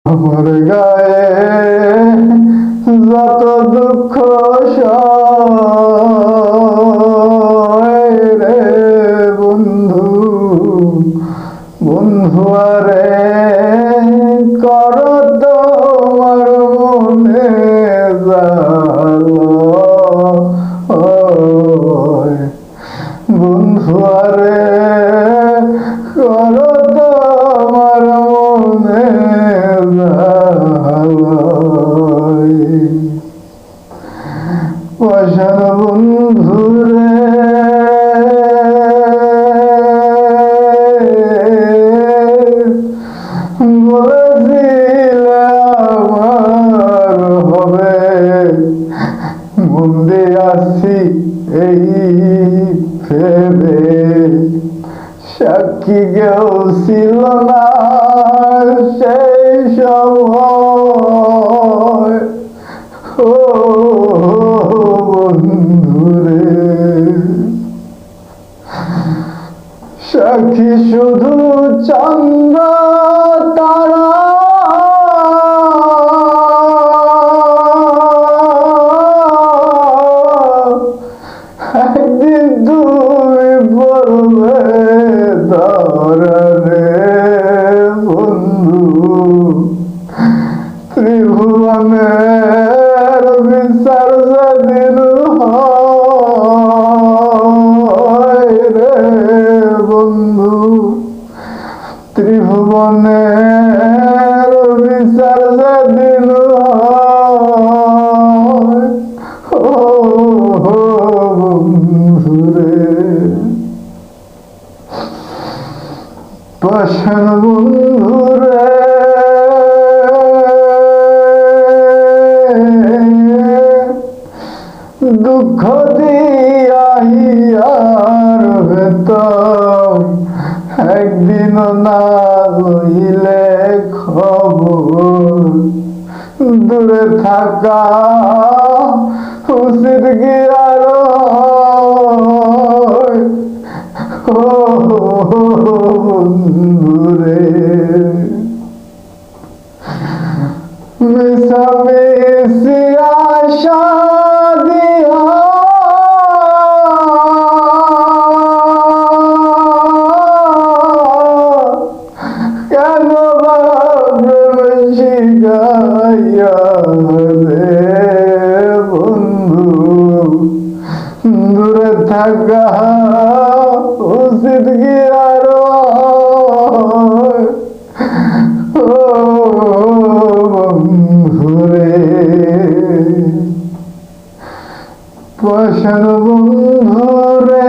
আমার গায়ে যত দুঃখ সয় রে বন্ধু, বন্ধু আরে কর তোমার মনে জালয়। বন্ধু আরে কর তোমার মনে জালয়। পাষাণ বন্ধুরে বলেছিলে আমার হবে, মন্দে আসি এই ভেবে সাক্ষী কেউ ছিল না সেই সময়। ও বন্ধুরে, সাক্ষী শুধু চন্দ্র তারা, একদিন তুমি বলবে ধরে বন্ধু, ত্রিভুবনের বিচার যেদিন হয় রে বন্ধু, ত্রিভুবনের বিচার যেদিন হয়। ও বন্ধুরে, পাষাণ বন্ধুরে দুঃখ দিয়ার ভেতর একদিন না লইলে খবর, দূরে থাকা উচিত কি আরো। ও বন্ধুরে, মিশামিশি আশা দিয়া কেন প্রেম শিখাইয়া রে বন্ধু, দূরে থাকা উচিত কি আরো। ও বন্ধুরে, পাষাণ বন্ধুরে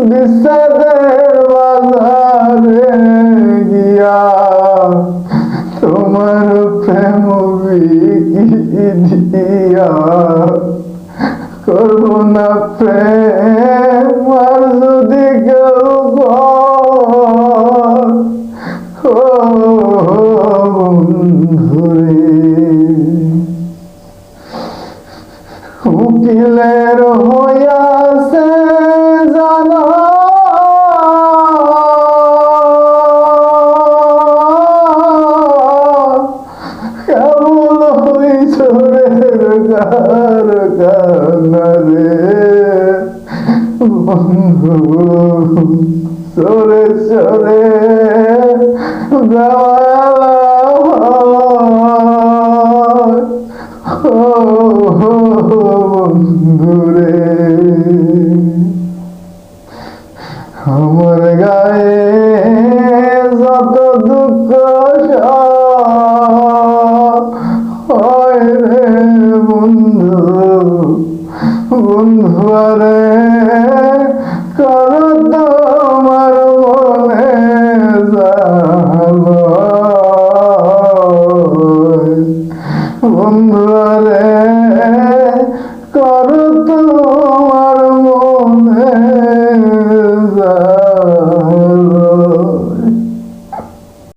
বিষাদের বাজারে গিয়া তোমার প্রেম বিকি দিয়া করব না প্রেম আর যদি কেউ ও বন্ধুরে, উকিলের হইয়াছে জানা কেবল হইচরের গার গানারে বন্ধু, চরে চরে দেওয়ালা ও বন্ধুরে, আমার গায়ে যত দুঃখ হয় রে বন্ধু, বন্ধু আরে কর তোমার মনে জালয়। বন্ধু আরে